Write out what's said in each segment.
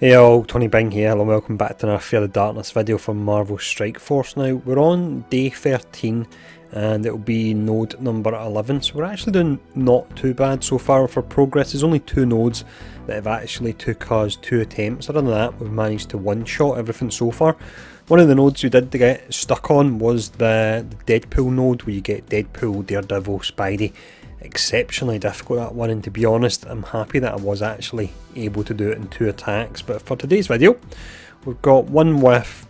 Hey all, Tony Bing here, hello and welcome back to another Fear the Darkness video from Marvel Strike Force. Now, we're on day 13 and it'll be node number 11, so we're actually doing not too bad so far for progress. There's only 2 nodes that have actually took us 2 attempts. Other than that, we've managed to one-shot everything so far. One of the nodes we did get stuck on was the Deadpool node, where you get Deadpool, Daredevil, Spidey. Exceptionally difficult, that one, and to be honest, I'm happy that I was actually able to do it in 2 attacks. But for today's video, we've got one with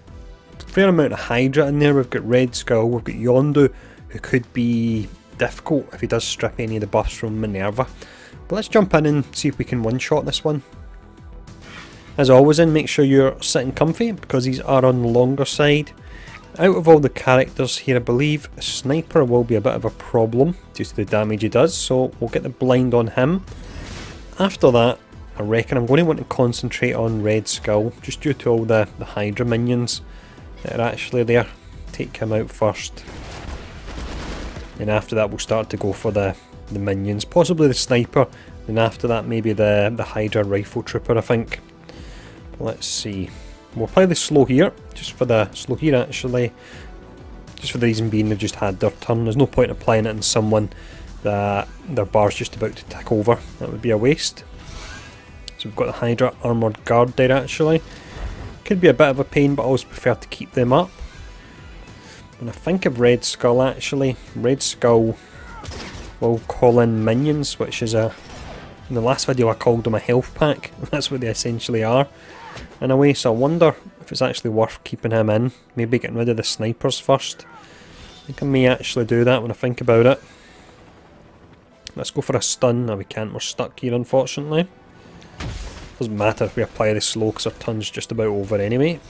a fair amount of Hydra in there. We've got Red Skull, we've got Yondu, who could be difficult if he does strip any of the buffs from Minerva. But let's jump in and see if we can one-shot this one. As always, then, make sure you're sitting comfy, because these are on the longer side. Out of all the characters here, I believe Sniper will be a bit of a problem due to the damage he does, so we'll get the blind on him. After that, I reckon I'm going to want to concentrate on Red Skull, just due to all the Hydra minions that are actually there. Take him out first. And after that we'll start to go for the minions, possibly the Sniper, and after that maybe the Hydra Rifle Trooper, I think. But let's see. We'll play the slow here, just for the slow here actually, just for the reason being they've just had their turn. There's no point in applying it on someone that their bar's just about to tick over, that would be a waste. So we've got the Hydra Armoured Guard there actually. Could be a bit of a pain, but I always prefer to keep them up. When I think of Red Skull actually, Red Skull will call in minions, which is in the last video I called them a health pack, that's what they essentially are in a way, so I wonder if it's actually worth keeping him in, maybe getting rid of the snipers first. I think I may actually do that when I think about it. Let's go for a stun. No, we can't, we're stuck here unfortunately. Doesn't matter if we apply the slow because our turn's just about over anyway.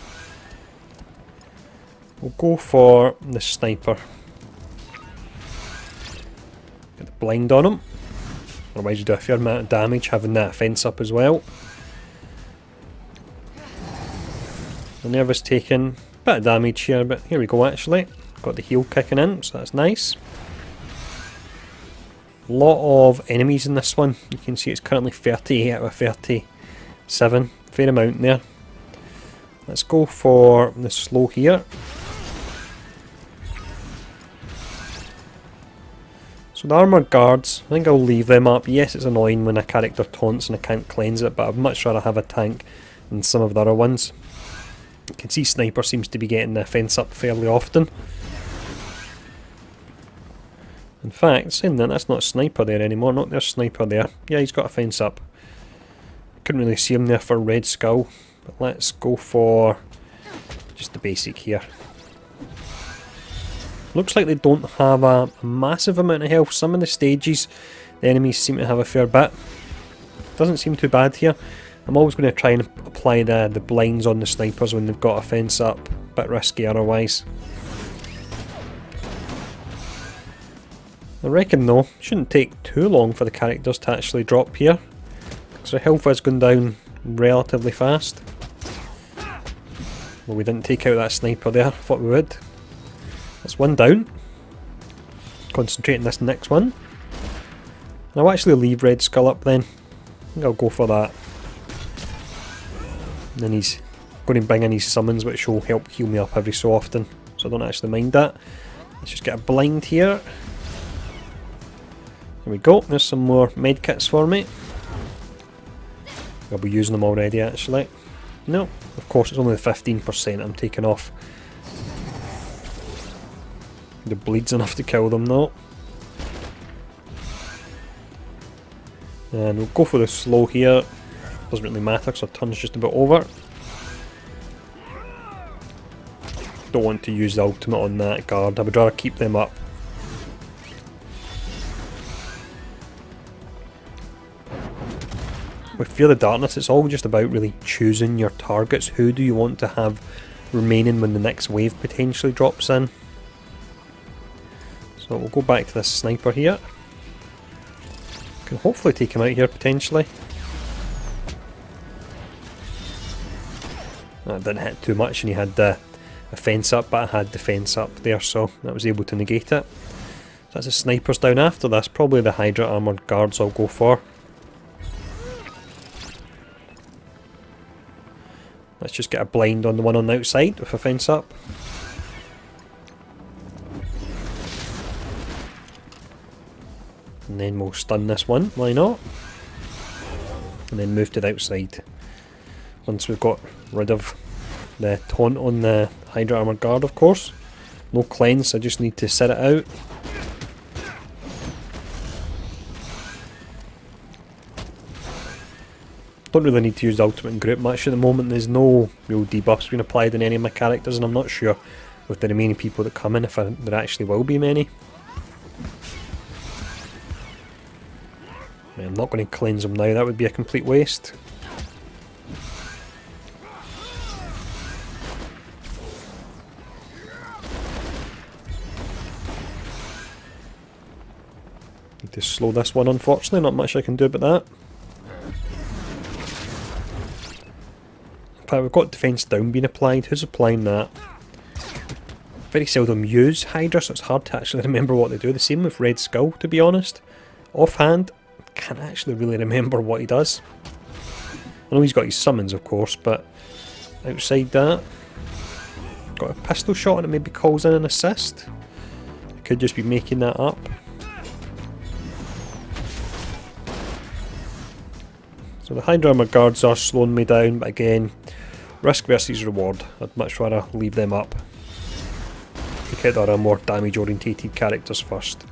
We'll go for the sniper. Get the blind on him. Otherwise you do a fair amount of damage having that fence up as well. Minerva's taken a bit of damage here, but here we go actually. Got the heal kicking in, so that's nice. A lot of enemies in this one. You can see it's currently 38 out of 37. Fair amount there. Let's go for the slow here. So the armoured guards, I think I'll leave them up. Yes, it's annoying when a character taunts and I can't cleanse it, but I'd much rather have a tank than some of the other ones. You can see Sniper seems to be getting the fence up fairly often. In fact, saying that, that's not Sniper there anymore. Not there's Sniper there. Yeah, he's got a fence up. Couldn't really see him there for Red Skull. But let's go for just the basic here. Looks like they don't have a massive amount of health. Some of the stages, the enemies seem to have a fair bit. Doesn't seem too bad here. I'm always going to try and apply the blinds on the snipers when they've got a fence up. Bit risky otherwise. I reckon though, shouldn't take too long for the characters to actually drop here, because their health has gone down relatively fast. Well, we didn't take out that sniper there, thought we would. That's one down. Concentrate on this next one. And I'll actually leave Red Skull up then. I think I'll go for that. And then he's going to bring in his summons, which will help heal me up every so often, so I don't actually mind that. Let's just get a blind here. There we go, there's some more medkits for me. I'll be using them already actually. No, of course it's only the 15% I'm taking off. The bleed's enough to kill them though. And we'll go for the slow here. Doesn't really matter because our turn's just about over. Don't want to use the ultimate on that guard, I would rather keep them up. With Fear the Darkness, it's all just about really choosing your targets. Who do you want to have remaining when the next wave potentially drops in? So we'll go back to this sniper here. Can hopefully take him out here potentially. That didn't hit too much and he had the fence up, but I had the fence up there, so that was able to negate it. So that's the snipers down after this. Probably the Hydra Armoured Guards I'll go for. Let's just get a blind on the one on the outside with a fence up. And then we'll stun this one, why not? And then move to the outside. Once we've got rid of the taunt on the Hydra Armoured Guard, of course. No cleanse, I just need to sit it out. Don't really need to use the ultimate in group match at the moment. There's no real debuffs being applied on any of my characters, and I'm not sure with the remaining people that come in if there actually will be many. I'm not going to cleanse them now, that would be a complete waste. Need to slow this one, unfortunately, not much I can do about that. In fact, we've got defense down being applied. Who's applying that? Very seldom use Hydra, so it's hard to actually remember what they do. The same with Red Skull, to be honest. Offhand, can't actually really remember what he does. I know he's got his summons, of course, but outside that, got a pistol shot and it maybe calls in an assist. I could just be making that up. So the Hydra Armoured Guards are slowing me down, but again, risk versus reward. I'd much rather leave them up. Take out our more damage orientated characters first.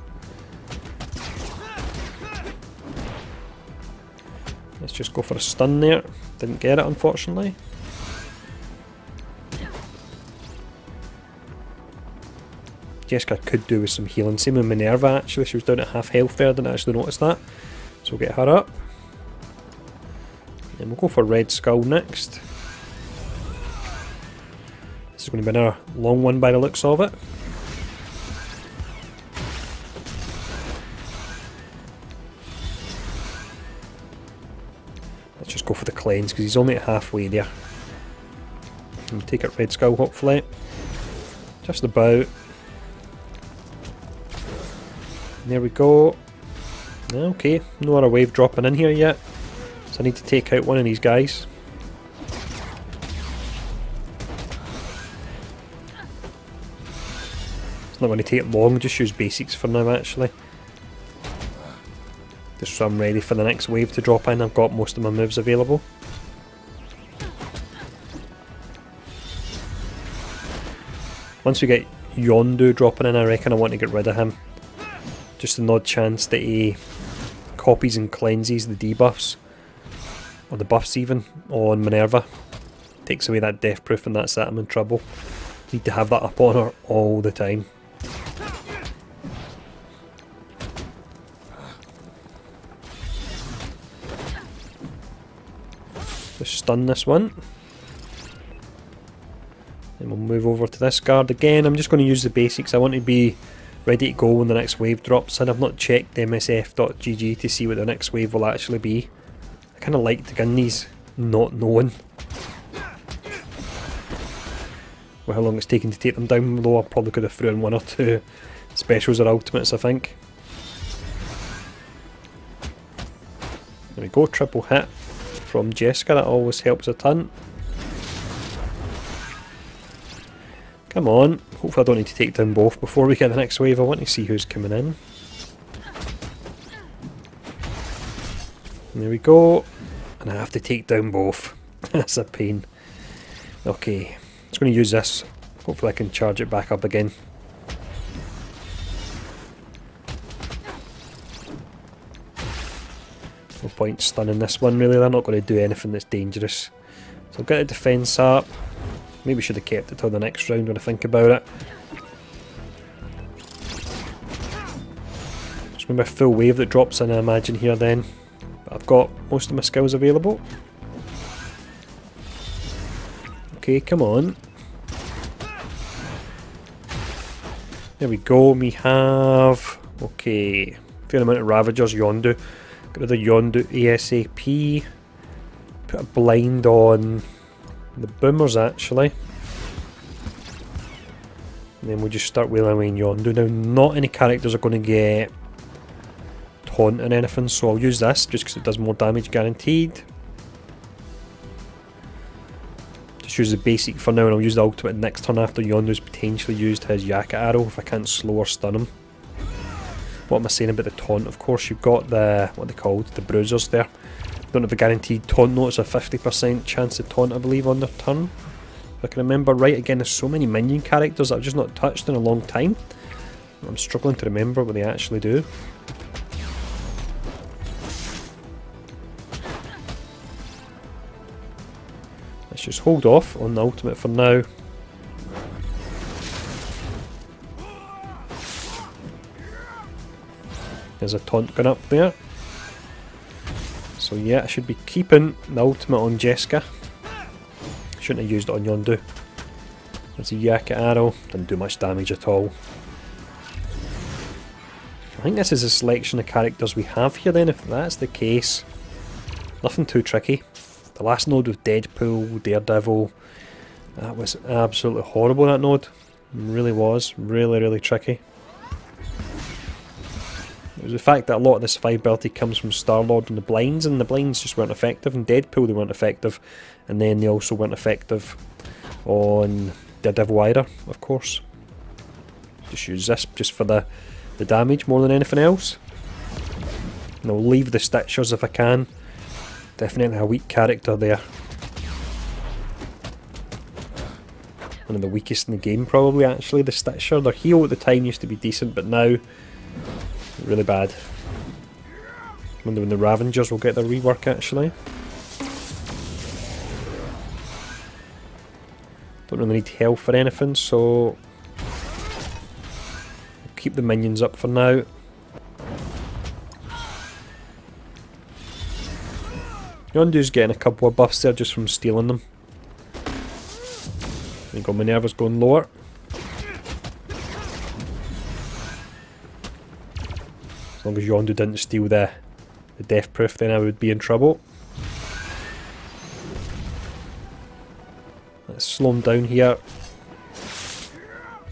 Let's just go for a stun there. Didn't get it, unfortunately. Jessica could do with some healing. Same with Minerva, actually. She was down at half health there. Didn't actually notice that. So we'll get her up. And we'll go for Red Skull next. This is going to be another long one by the looks of it. Let's just go for the cleanse because he's only at halfway there. And take it Red Skull, hopefully. Just about. There we go. Okay, no other wave dropping in here yet. So I need to take out one of these guys. It's not going to take long, just use basics for now actually. Just so I'm ready for the next wave to drop in. I've got most of my moves available. Once we get Yondu dropping in, I reckon I want to get rid of him. Just an odd chance that he copies and cleanses the debuffs, or the buffs even, on Minerva. Takes away that death proof and that's it, I'm in trouble. Need to have that up on her all the time. Just stun this one. Then we'll move over to this guard again. I'm just going to use the basics. I want to be ready to go when the next wave drops in. I've not checked msf.gg to see what the next wave will actually be. I kind of like to gun these not knowing how long it's taken to take them down, although I probably could have thrown in one or two specials or ultimates, I think. There we go, triple hit from Jessica, that always helps a ton. Come on, hopefully I don't need to take down both before we get the next wave. I want to see who's coming in. And there we go, and I have to take down both. That's a pain. Okay, just going to use this. Hopefully I can charge it back up again. No point stunning this one really, they're not going to do anything that's dangerous. So I'll get the defence up. Maybe should have kept it till the next round when I think about it. It's going to be a full wave that drops in, I imagine, here then. But I've got most of my skills available. Okay, come on. There we go, we have... Okay, fair amount of Ravagers, Yondu. Get rid of Yondu ASAP. Put a blind on the boomers actually. And then we'll just start wailing away in Yondu. Now, not any characters are going to get taunt and anything, so I'll use this just because it does more damage guaranteed. Just use the basic for now, and I'll use the ultimate next turn after Yondu's potentially used his Yakka arrow if I can't slow or stun him. What am I saying about the taunt? Of course, you've got the, what are they called, the bruisers there. Don't have a guaranteed taunt though, it's a 50% chance to taunt I believe on their turn. If I can remember right, again there's so many minion characters that I've just not touched in a long time. I'm struggling to remember what they actually do. Let's just hold off on the ultimate for now. There's a taunt going up there. So yeah, I should be keeping the ultimate on Jessica. Shouldn't have used it on Yondu. There's a Yakka arrow, didn't do much damage at all. I think this is a selection of characters we have here then, if that's the case. Nothing too tricky. The last node with Deadpool, Daredevil, that was absolutely horrible, that node. It really was. Really tricky. It was the fact that a lot of the survivability comes from Star-Lord and the blinds just weren't effective. In Deadpool they weren't effective, and then they also weren't effective on Daredevil either, of course. Just use this just for the damage more than anything else. And I'll leave the Stitchers if I can. Definitely a weak character there. One of the weakest in the game probably actually, the Stitcher. Their heal at the time used to be decent, but now really bad. Wonder when the Ravengers will get their rework actually. Don't really need health for anything, so I'll keep the minions up for now. Yondu's getting a couple of buffs there just from stealing them. There you go, Minerva's going lower. As long as Yondu didn't steal the death proof, then I would be in trouble. Let's slow him down here.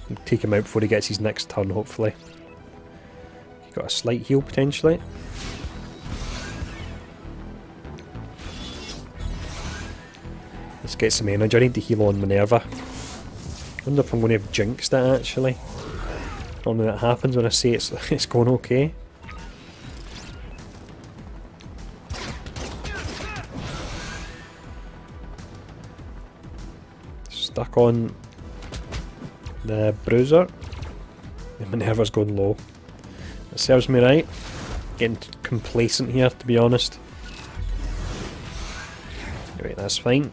And take him out before he gets his next turn, hopefully. He got a slight heal potentially. Let's get some energy. I need to heal on Minerva. I wonder if I'm going to have jinxed it actually. Normally that happens when I say it's going okay. Stuck on the bruiser. The Minerva's going low. That serves me right. Getting complacent here, to be honest. Right, that's fine.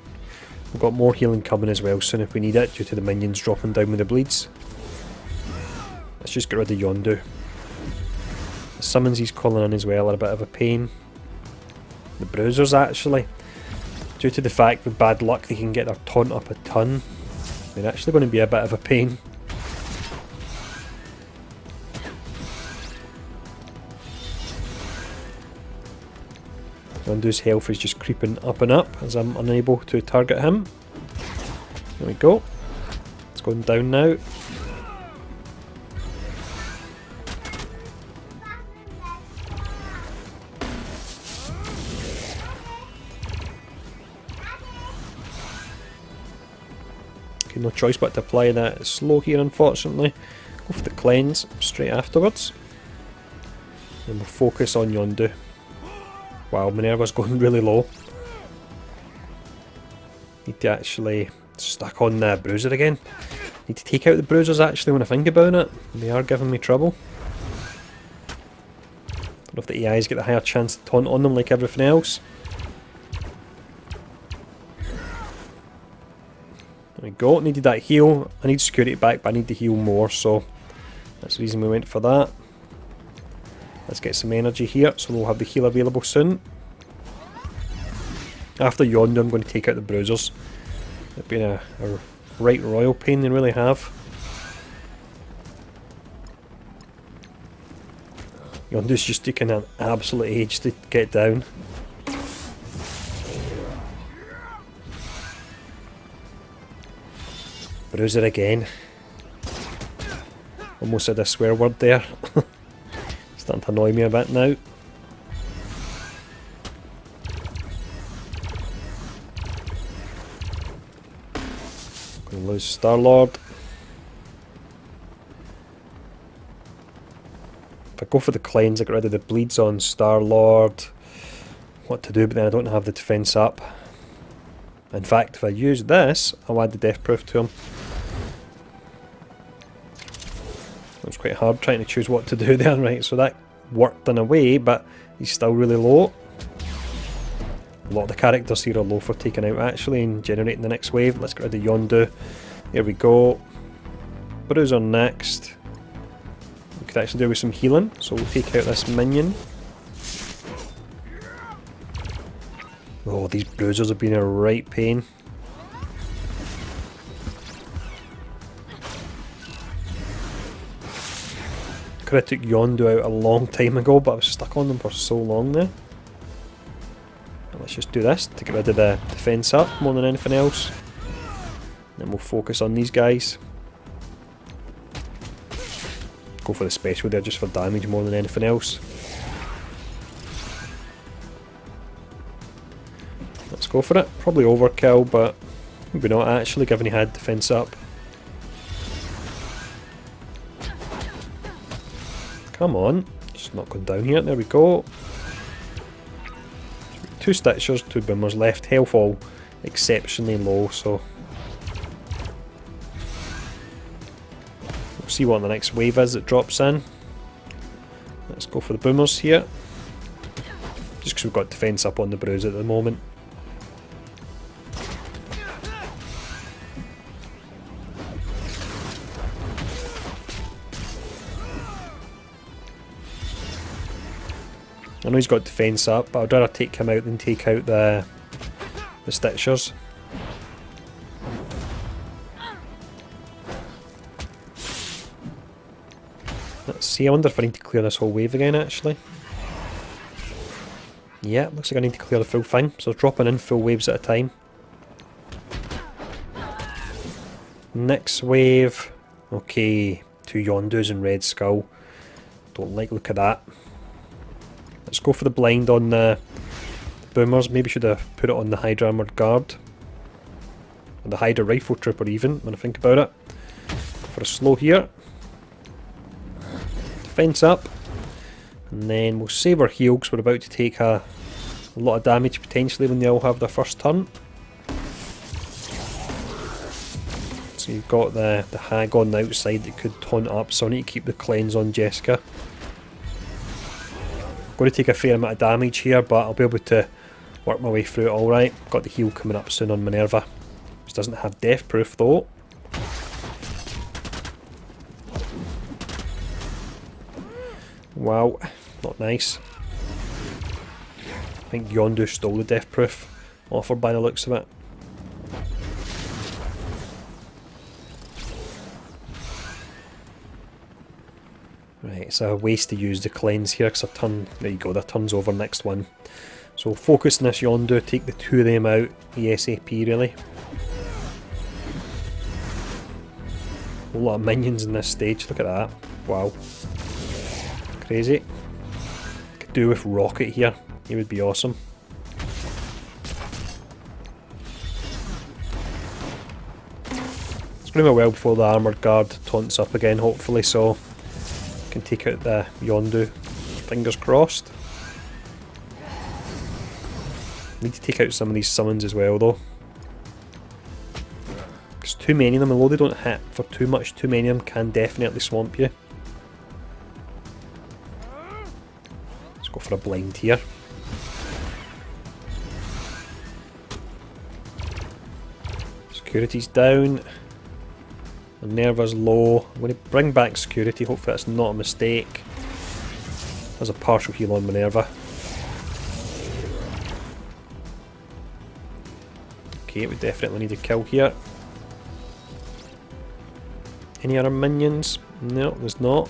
We've got more healing coming as well soon if we need it, due to the minions dropping down with the bleeds. Let's just get rid of Yondu. The summons he's calling in as well are a bit of a pain. The bruisers actually, due to the fact with bad luck they can get their taunt up a ton, they're actually going to be a bit of a pain. Yondu's health is just creeping up and up as I'm unable to target him. There we go. It's going down now. Okay, no choice but to apply that slow here unfortunately. Go for the cleanse straight afterwards. And we'll focus on Yondu. Wow, Minerva's going really low. Need to actually stuck on the bruiser again. Need to take out the bruisers actually when I think about it. They are giving me trouble. Don't know if the AIs get the higher chance to taunt on them like everything else. There we go, needed that heal. I need security back, but I need to heal more, so that's the reason we went for that. Let's get some energy here, so we'll have the heal available soon. After Yondu, I'm going to take out the bruisers. They've been a right royal pain, they really have. Yondu's just taking an absolute age to get down. Bruiser again. Almost said a swear word there. Starting to annoy me a bit now. Gonna lose Star-Lord. If I go for the cleanse, I get rid of the bleeds on Star-Lord. What to do, but then I don't have the defense up. In fact, if I use this, I'll add the death proof to him. It was quite hard trying to choose what to do there, right? So that worked in a way, but he's still really low. A lot of the characters here are low for taking out actually and generating the next wave. Let's get rid of Yondu. There we go. Bruiser next. We could actually do with some healing, so we'll take out this minion. Oh, these bruisers have been a right pain. Could have took Yondu out a long time ago, but I was stuck on them for so long there. And let's just do this to get rid of the defense up more than anything else. Then we'll focus on these guys. Go for the special there just for damage more than anything else. Let's go for it. Probably overkill, but maybe not actually, given he had defense up. Come on, just not going down here. There we go. 2 Stitchers, 2 Boomers left. Health all exceptionally low, so we'll see what the next wave is that drops in. Let's go for the Boomers here. Just because we've got defense up on the Bruise at the moment. I know he's got defense up, but I'd rather take him out than take out the Stitchers. Let's see, I wonder if I need to clear this whole wave again actually. Yeah, looks like I need to clear the full thing, so dropping in full waves at a time. Next wave, okay, 2 Yondus and Red Skull. Don't like the look of that. Let's go for the blind on the Boomers. Maybe should have put it on the Hydra Armoured Guard. Or the Hydra Rifle Trooper even, when I think about it. Go for a slow here. Defense up. And then we'll save our heal because we're about to take a lot of damage potentially when they all have their first turn. So you've got the Hag on the outside that could taunt up, so I need to keep the cleanse on Jessica. Going to take a fair amount of damage here, but I'll be able to work my way through it alright. Got the heal coming up soon on Minerva. Which doesn't have death proof though. Wow, not nice. I think Yondu stole the death proof offered by the looks of it. Right, it's a waste to use the cleanse here because there you go, the turn's over next one. So focus on this Yondu, take the 2 of them out ASAP really. A lot of minions in this stage, look at that. Wow. Crazy. Could do with Rocket here, he would be awesome. It's going to be well before the Armoured Guard taunts up again hopefully, so can take out the Yondu. Fingers crossed. Need to take out some of these summons as well though. There's too many of them, although they don't hit for too much, too many of them can definitely swamp you. Let's go for a blind here. Security's down. Minerva's low. I'm going to bring back security, hopefully that's not a mistake. There's a partial heal on Minerva. Okay, we definitely need a kill here. Any other minions? No, there's not.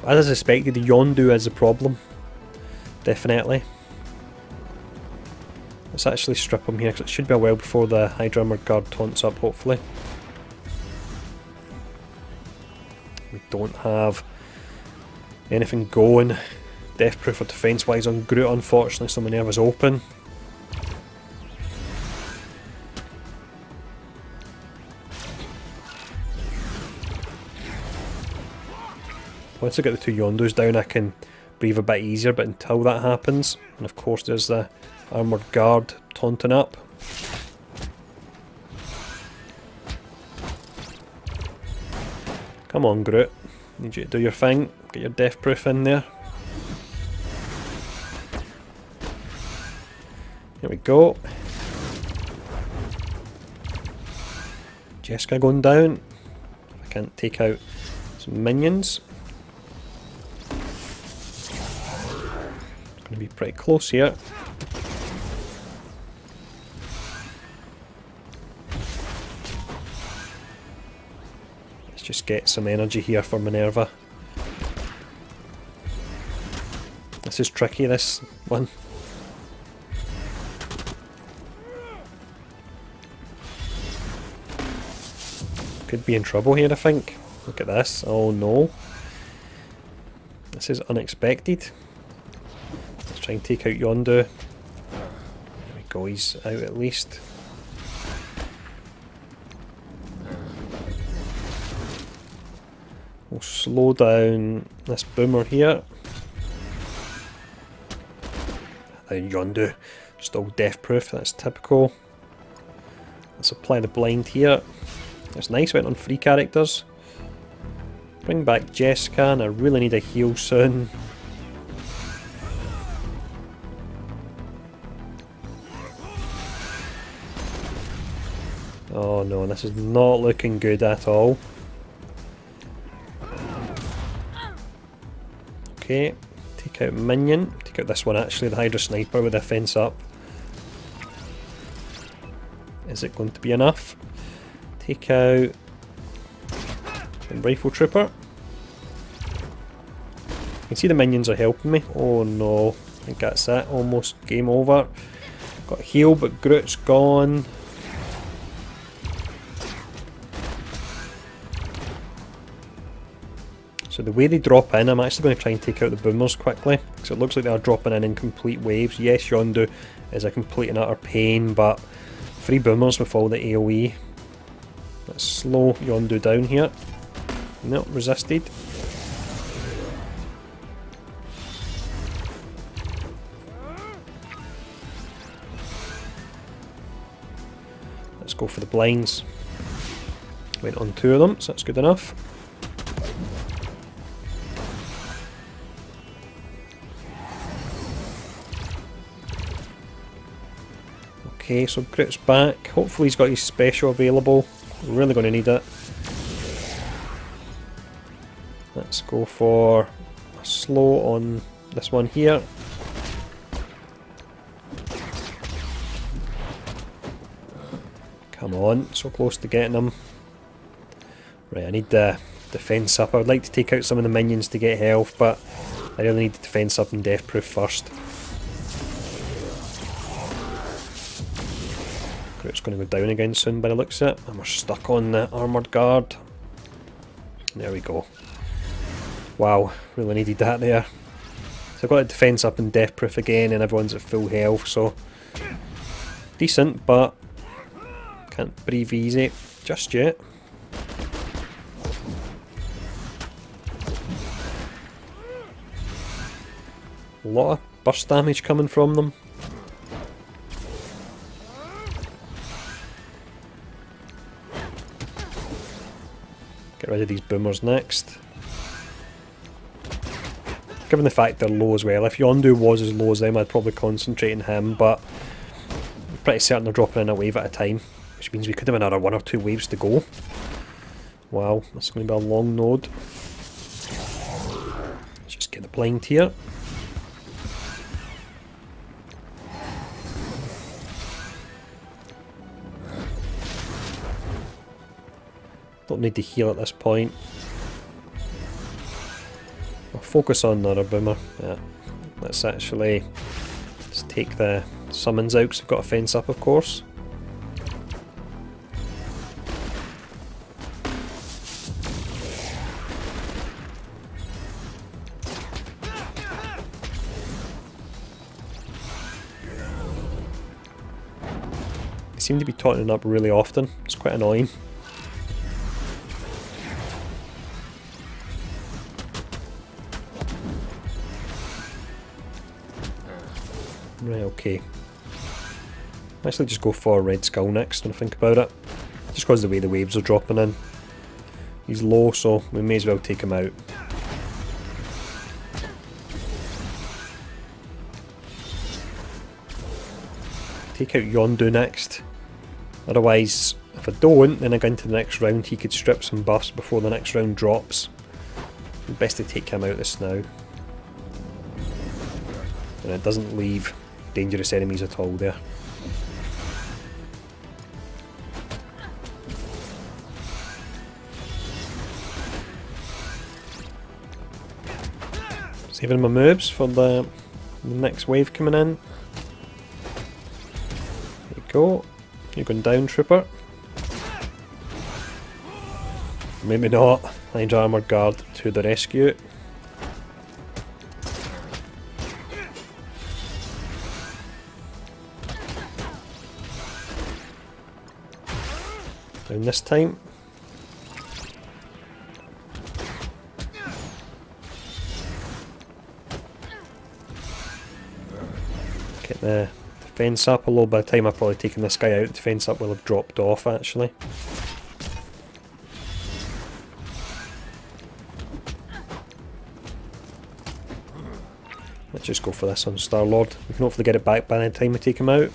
As I suspected, the Yondu is a problem. Definitely. Let's actually strip him here because it should be a while before the Hydra Armoured Guard taunts up, hopefully. We don't have anything going death proof or defense wise on Groot unfortunately, so Minerva's open. Once I get the two Yondus down I can breathe a bit easier, but until that happens, and of course there's the armoured guard taunting up. Come on, Groot. Need you to do your thing. Get your death proof in there. Here we go. Jessica going down. I can't take out some minions. It's going to be pretty close here. Let's just get some energy here for Minerva. This is tricky, this one. Could be in trouble here, I think. Look at this. Oh no. This is unexpected. Let's try and take out Yondu. There we go, he's out at least. We'll slow down this boomer here. And Yondu, still death proof, that's typical. Let's apply the blind here. That's nice, went on 3 characters. Bring back Jessica, and I really need a heal soon. Oh no, this is not looking good at all. Okay, take out minion. Take out this one actually, the Hydra Sniper with the fence up. Is it going to be enough? Take out the Rifle Trooper. You can see the minions are helping me. Oh no, I think that's it. Almost game over. Got heal, but Groot's gone. So the way they drop in, I'm actually going to try and take out the boomers quickly, because it looks like they are dropping in complete waves. Yes, Yondu is a complete and utter pain, but 3 boomers with all the AoE. Let's slow Yondu down here. Nope, resisted. Let's go for the blinds. Went on 2 of them, so that's good enough. Okay, so Groot's back. Hopefully he's got his special available. We're really going to need it. Let's go for a slow on this one here. Come on, so close to getting him. Right, I need the defense up. I would like to take out some of the minions to get health, but I really need the defense up and death proof first. It's going to go down again soon by the looks of it, and we're stuck on the armoured guard. There we go. Wow, really needed that there. So I've got a defence up and death proof again, and everyone's at full health, so decent, but can't breathe easy just yet. A lot of burst damage coming from them. Get rid of these boomers next. Given the fact they're low as well, if Yondu was as low as them, I'd probably concentrate on him, but I'm pretty certain they're dropping in a wave at a time, which means we could have another 1 or 2 waves to go. Wow, that's going to be a long node. Let's just get the blind here. Don't need to heal at this point. I'll focus on another boomer. Yeah. Let's actually just take the summons out because we've got a fence up, of course. They seem to be taunting up really often. It's quite annoying. Right, okay. Actually just go for Red Skull next when I think about it. Just because of the way the waves are dropping in. He's low, so we may as well take him out. Take out Yondu next. Otherwise, if I don't, then I go into the next round, he could strip some buffs before the next round drops. Best to take him out this now. And it doesn't leave dangerous enemies at all there. Saving my moves for the next wave coming in. There you go. You're going down, Trooper. Maybe not. Hydra Armor Guard to the rescue. Down this time. Get the defense up a little. By the time I've probably taken this guy out, the defense up will have dropped off actually. Let's just go for this on Star-Lord. We can hopefully get it back by the time we take him out.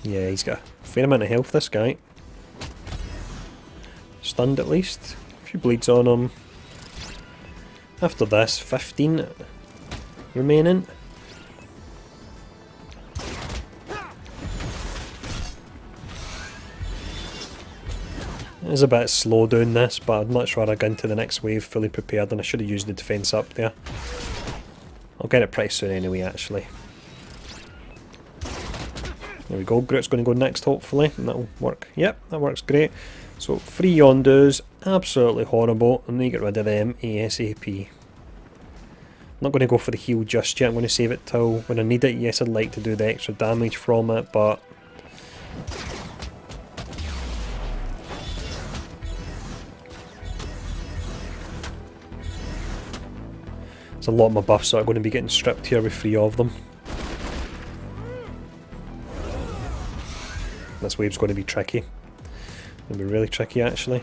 Yeah, he's got a fair amount of health, this guy. Stunned at least. A few bleeds on him. After this, 15 remaining. It is a bit slow doing this, but I'd much rather go into the next wave fully prepared, and I should have used the defense up there. I'll get it pretty soon anyway, actually. There we go, Groot's going to go next hopefully, and that'll work. Yep, that works great. So 3 Yondus, absolutely horrible, and then get rid of them ASAP. I'm not going to go for the heal just yet, I'm going to save it till when I need it. Yes, I'd like to do the extra damage from it, but... there's a lot of my buffs that are going to be getting stripped here with 3 of them. This wave's going to be tricky. It's going to be really tricky actually.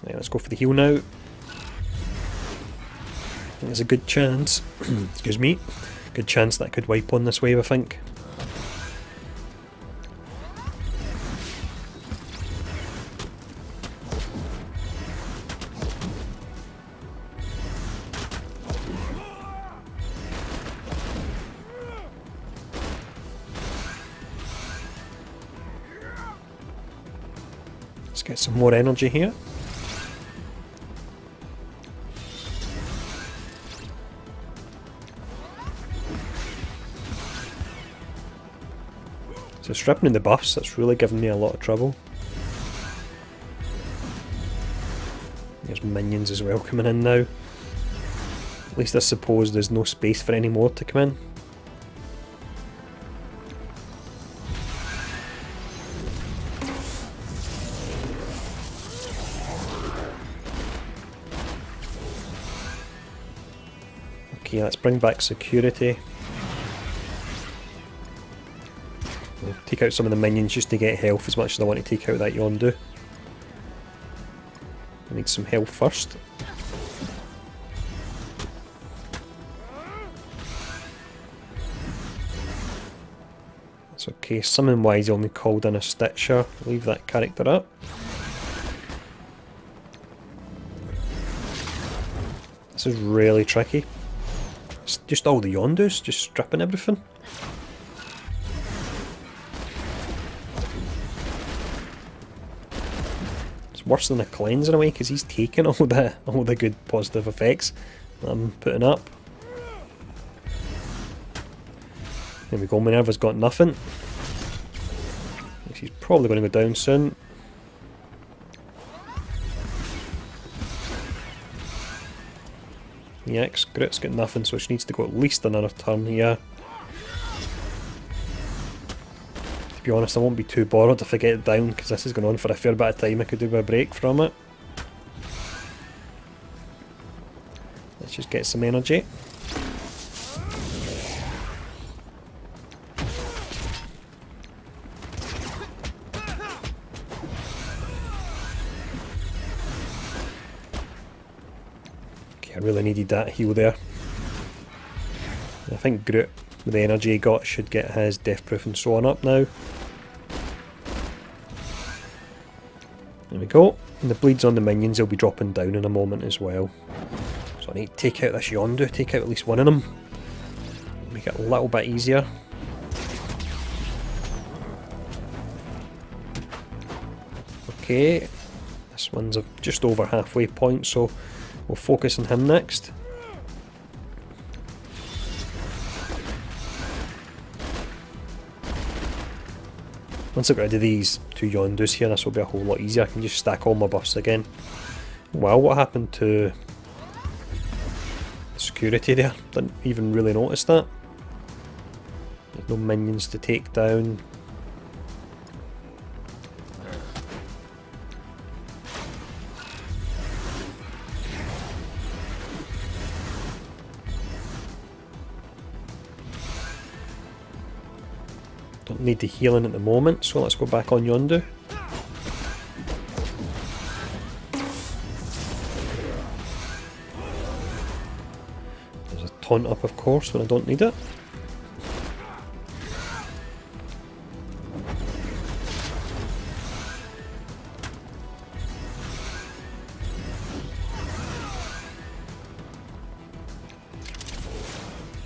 Yeah, let's go for the heal now. There's a good chance, excuse me, good chance that I could wipe on this wave I think. Let's get some more energy here. So stripping in the buffs, that's really given me a lot of trouble. There's minions as well coming in now. At least I suppose there's no space for any more to come in. Okay, let's bring back security. We'll take out some of the minions just to get health as much as I want to take out that Yondu. I need some health first. That's okay, summon wise he only called in a Stitcher. Leave that character up. This is really tricky. It's just all the Yondus, just stripping everything. It's worse than a cleanse in a way, because he's taking all the good positive effects that I'm putting up. There we go, Minerva's got nothing. She's probably going to go down soon. Yeah, Groot's got nothing, so she needs to go at least another turn here. To be honest, I won't be too bothered if I get it down, because this is going on for a fair bit of time. I could do a break from it. just get some energy. Okay, I really needed that heal there. I think Groot, with the energy he got, should get his Death Proof and so on up now. There we go. And the bleeds on the minions will be dropping down in a moment as well. So I need to take out this Yondu, take out at least one of them. Make it a little bit easier. Okay, this one's just over halfway point, so we'll focus on him next. Once I get rid of these two Yondus here, this will be a whole lot easier. I can just stack all my buffs again. Wow, what happened to the security there? Didn't even really notice that. There's no minions to take down. Don't need the healing at the moment, so let's go back on Yondu. There's a taunt up, of course, when I don't need it.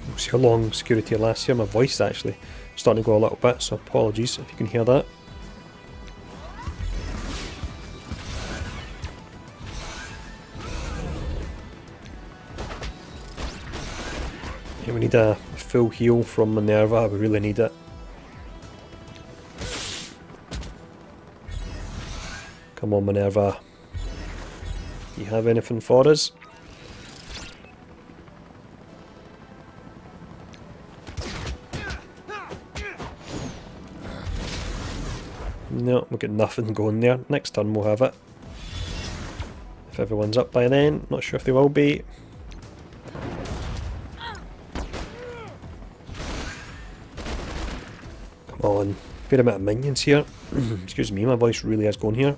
We'll see how long security lasts here. My voice is actually starting to go a little bit, so apologies if you can hear that. Yeah, we need a full heal from Minerva, we really need it. Come on, Minerva. Do you have anything for us? No, we've got nothing going there. Next turn we'll have it. If everyone's up by then, not sure if they will be. Come on, fair amount of minions here. Excuse me, my voice really is going here.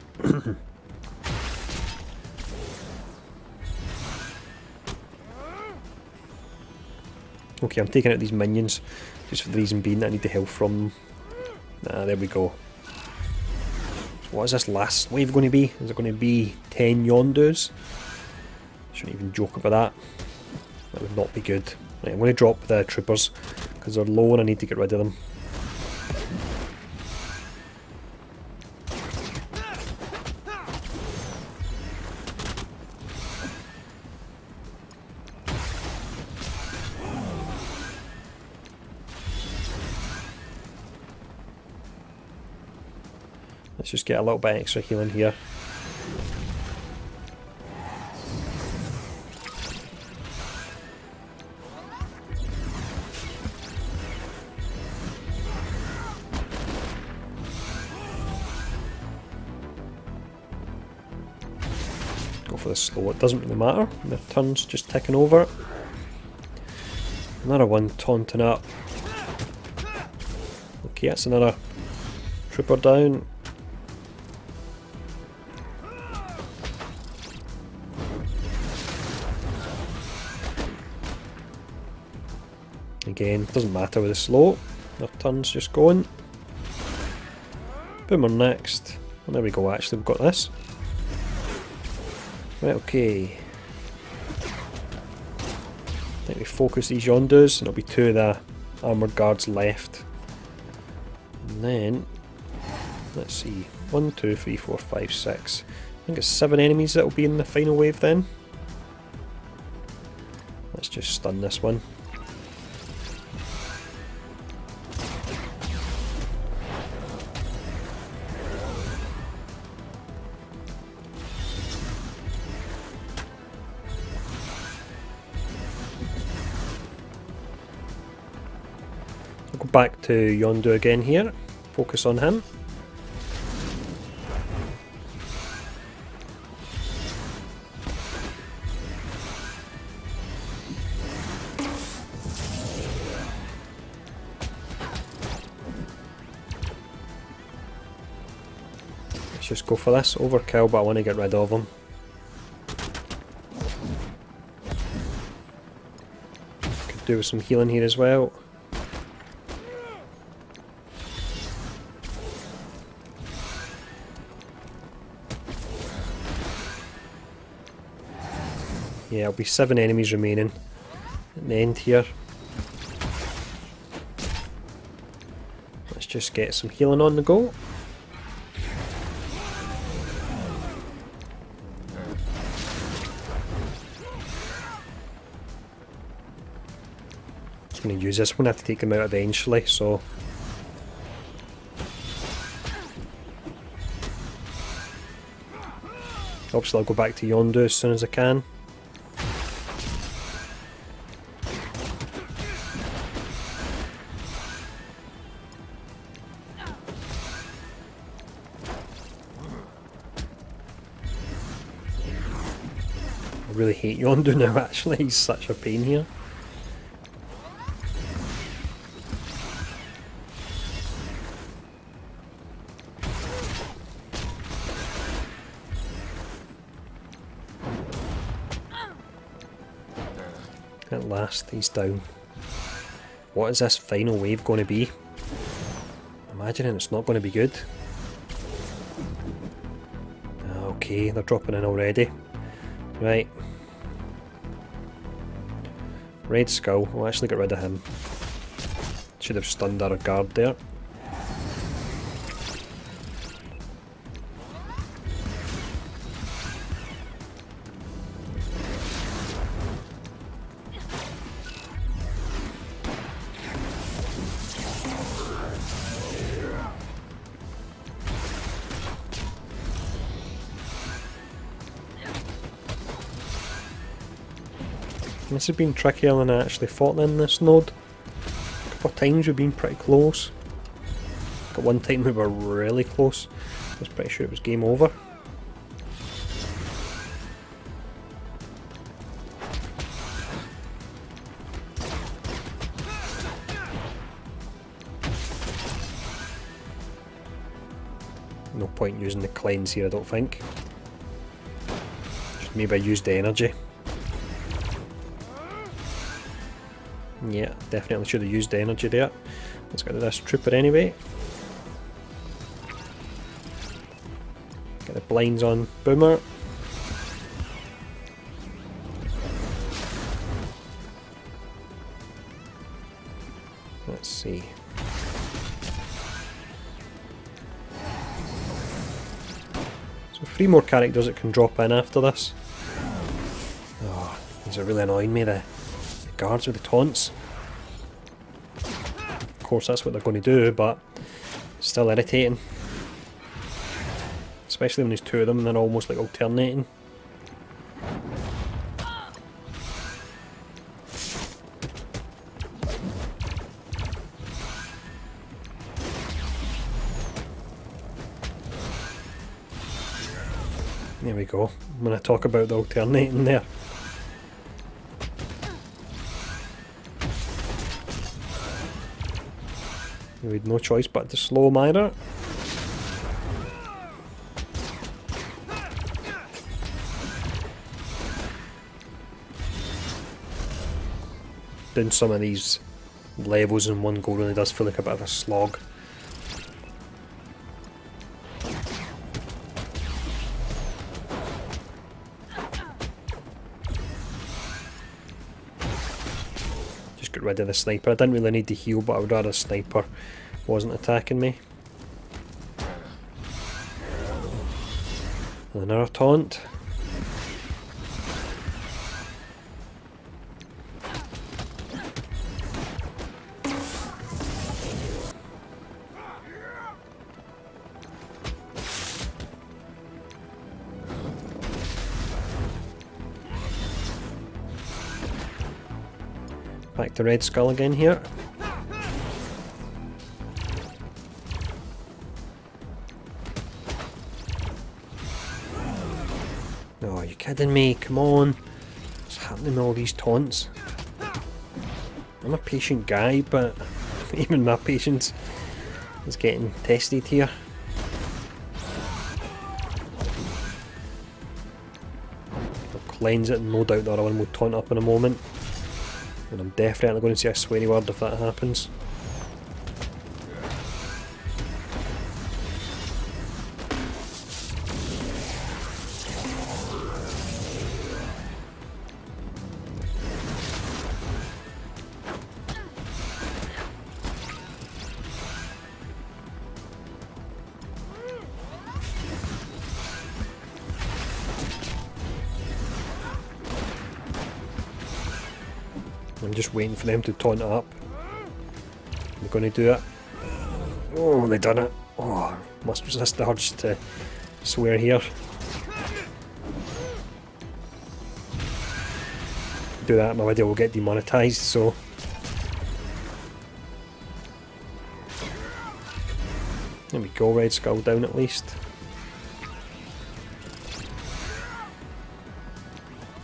Okay, I'm taking out these minions just for the reason being that I need the health from them. Ah, there we go. What is this last wave going to be? Is it going to be 10 Yondus? Shouldn't even joke about that. That would not be good. Right, I'm going to drop the troopers because they're low and I need to get rid of them. Let's just get a little bit extra healing here. Go for the slow, it doesn't really matter. The turn's just ticking over. Another one taunting up. Okay, that's another trooper down. Again, doesn't matter with the slow, their turn's just going. Boomer next. And there we go, actually, we've got this. Right, okay. I think we focus these Yondus, and it'll be two of the armoured guards left. And then, let's see, 1, 2, 3, 4, 5, 6. I think it's 7 enemies that'll be in the final wave then. Let's just stun this one. Go back to Yondu again here, focus on him. just go for this. Overkill, but I want to get rid of him. Could do with some healing here as well. Yeah, there'll be 7 enemies remaining at the end here. Let's just get some healing on the go. I'm going to use this one, I have to take him out eventually, so... Obviously I'll go back to Yondu as soon as I can. I really hate Yondu now actually, he's such a pain here. At last, he's down. What is this final wave going to be? I'm imagining it's not going to be good. Okay, they're dropping in already. Right. Red Skull, we'll actually get rid of him. Should have stunned our guard there. This has been trickier than I actually thought in this node. A couple of times we've been pretty close. At one time we were really close. I was pretty sure it was game over. No point using the cleanse here, I don't think. Just maybe I used the energy. Yeah, definitely should have used the energy there. Let's get to this trooper anyway. Get the blinds on Boomer. Let's see. So 3 more characters that can drop in after this. Oh, these are really annoying me, the guards with the taunts. Of course that's what they're going to do, but still irritating. Especially when there's 2 of them and they're almost like alternating. There we go, when I talk about the alternating there. We had no choice but to slow him either. Doing some of these levels in one go really does feel like a bit of a slog. Just got rid of the sniper. I didn't really need to heal, but I would rather a sniper wasn't attacking me. Another taunt. Back to Red Skull again here. Oh, are you kidding me? Come on. What's happening with all these taunts? I'm a patient guy, but even my patience is getting tested here. blends it, and no doubt the other one will taunt up in a moment. And I'm definitely going to say a sweary word if that happens. I'm just waiting for them to taunt it up. They're going to do it. Oh, they done it. Oh, must resist the urge to swear here. Do that, my video will get demonetized, so... There we go, red skull down at least.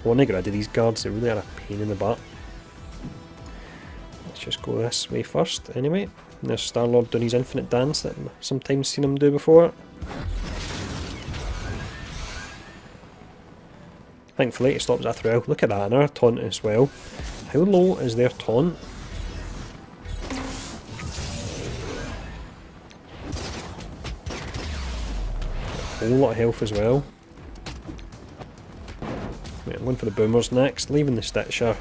I want to get rid of these guards, they really are a pain in the butt. Let's just go this way first, anyway. And there's Star-Lord doing his infinite dance that I've sometimes seen him do before. Thankfully it stops that through. Look at that, another taunt as well. How low is their taunt? A whole lot of health as well. Right, I'm going for the boomers next, leaving the Stitcher.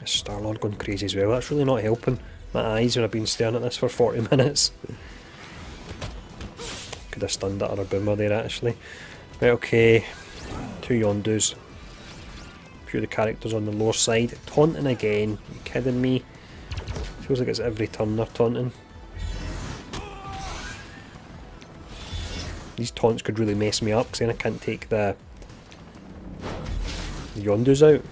Star-Lord going crazy as well, that's really not helping my eyes when I've been staring at this for 40 minutes. Could have stunned that other boomer there actually. Right, okay, 2 Yondus. A few of the characters on the lower side. Taunting again, are you kidding me? Feels like it's every turn they're taunting. These taunts could really mess me up because then I can't take the Yondus out.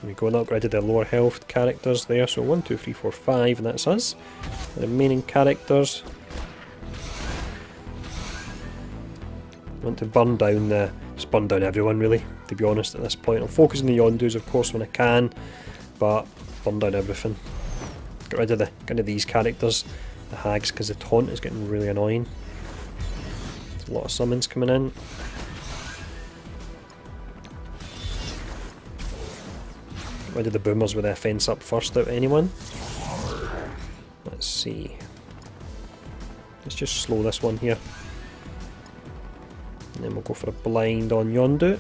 We go and upgraded the lower health characters there, so 1, 2, 3, 4, 5, and that's us. The remaining characters. I want to burn down just burn down everyone really, to be honest at this point. I'm focusing on the Yondus of course when I can, but burn down everything. Get rid of these characters, the hags, because the taunt is getting really annoying. There's a lot of summons coming in. Why did the boomers with the offence up first out of anyone? Let's see. Let's just slow this one here. And then we'll go for a blind on Yondu.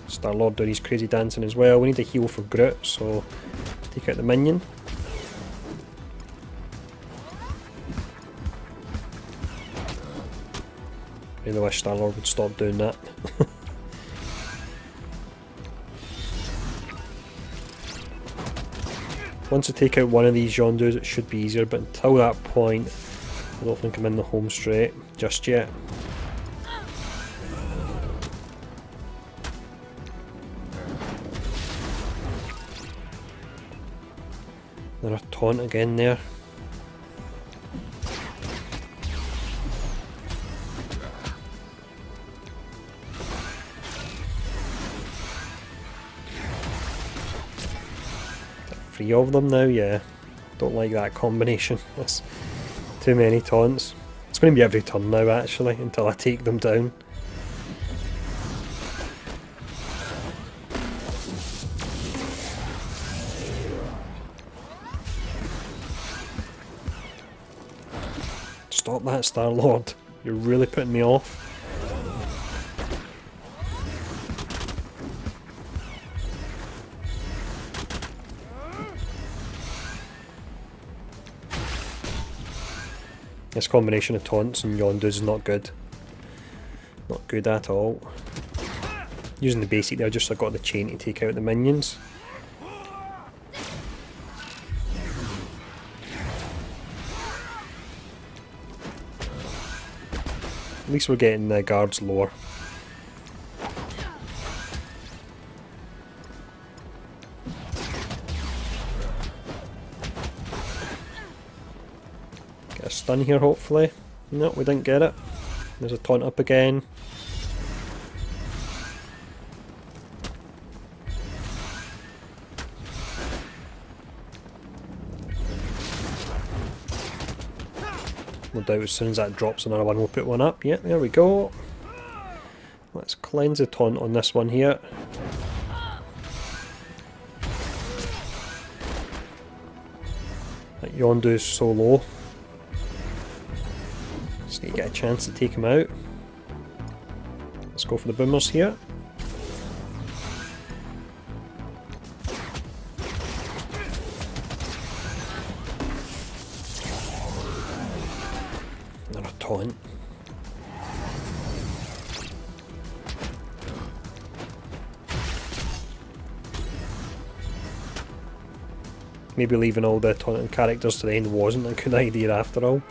Star-Lord doing his crazy dancing as well. We need a heal for Groot, so take out the minion. I really wish Star-Lord would stop doing that. Once I take out one of these Yondus it should be easier, but until that point I don't think I'm in the home straight just yet. Another taunt again there. Three of them now, yeah. Don't like that combination. That's too many taunts. It's going to be every turn now actually, until I take them down. Stop that, Star-Lord. You're really putting me off. This combination of taunts and Yondus is not good. Not good at all. Using the basic there just so I got the chain to take out the minions. At least we're getting the guards lower. Get a stun here hopefully. No, we didn't get it. There's a taunt up again. No doubt as soon as that drops another one we'll put one up. Yeah, there we go. Let's cleanse the taunt on this one here. That Yondu's so low. Just need to get a chance to take him out. Let's go for the boomers here. Another taunt. Maybe leaving all the taunting characters to the end wasn't a good idea after all.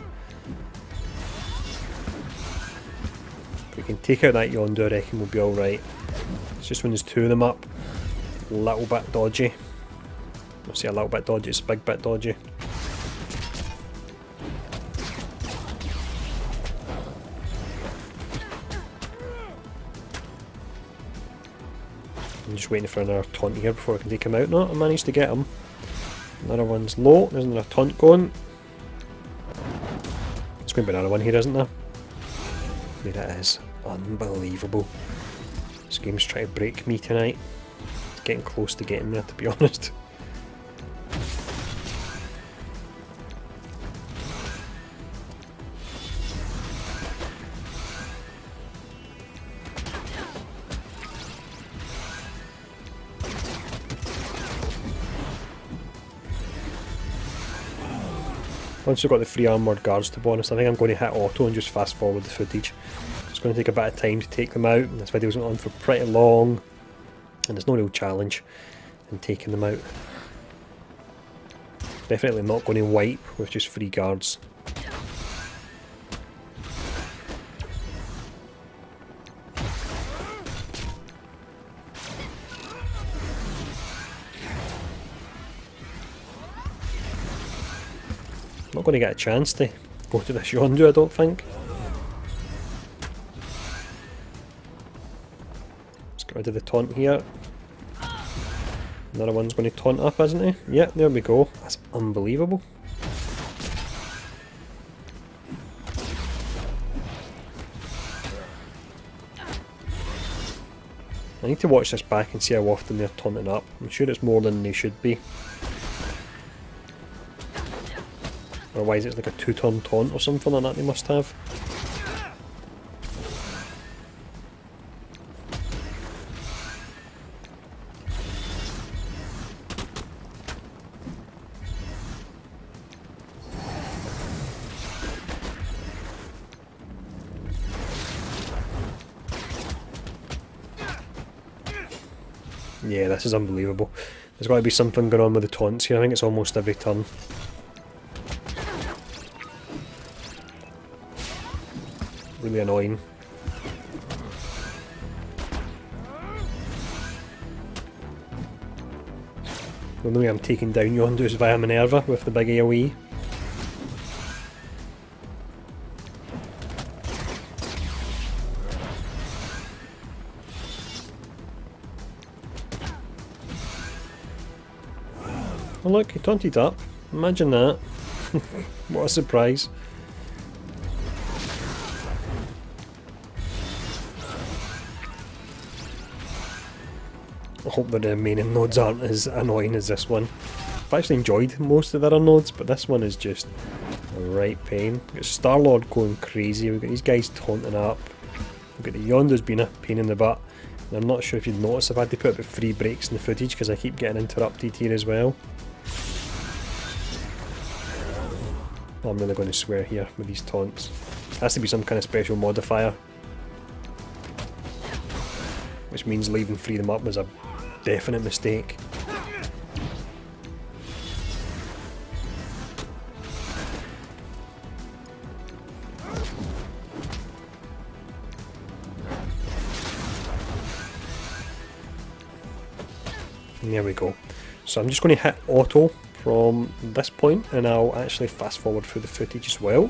If we can take out that Yondu, I reckon we'll be alright. It's just when there's two of them up, a little bit dodgy. I'll say a little bit dodgy, it's a big bit dodgy. I'm just waiting for another taunt here before I can take him out. No, I managed to get him. Another one's low, there's another taunt going. There's going to be another one here, isn't there? There it is. Unbelievable. This game's trying to break me tonight. It's getting close to getting there, to be honest. Once we've got the 3 armoured guards, to be honest, I think I'm going to hit auto and just fast forward the footage. It's going to take a bit of time to take them out, and this video's been on for pretty long, and there's no real challenge in taking them out. Definitely not going to wipe with just 3 guards. Not going to get a chance to go to this Yondu, I don't think. Let's get rid of the taunt here. Another one's going to taunt up, isn't he? Yeah, there we go. That's unbelievable. I need to watch this back and see how often they're taunting up. I'm sure it's more than they should be. Otherwise it's like a 2-turn taunt or something like that they must have. Yeah, this is unbelievable. There's got to be something going on with the taunts here. I think it's almost every turn. Really annoying. The only way I'm taking down Yondu is via Minerva with the big AoE. Oh look, he taunted up. Imagine that. What a surprise. I hope the remaining nodes aren't as annoying as this one. I've actually enjoyed most of the other nodes, but this one is just a right pain. We've got Star-Lord going crazy, we've got these guys taunting up. We've got the Yondu's being a pain in the butt. And I'm not sure if you'd notice, I've had to put about 3 breaks in the footage because I keep getting interrupted here as well. I'm really going to swear here with these taunts. Has to be some kind of special modifier. Which means leaving 3 of them up was a definite mistake. And there we go. So I'm just going to hit auto from this point, and I'll actually fast forward through the footage as well.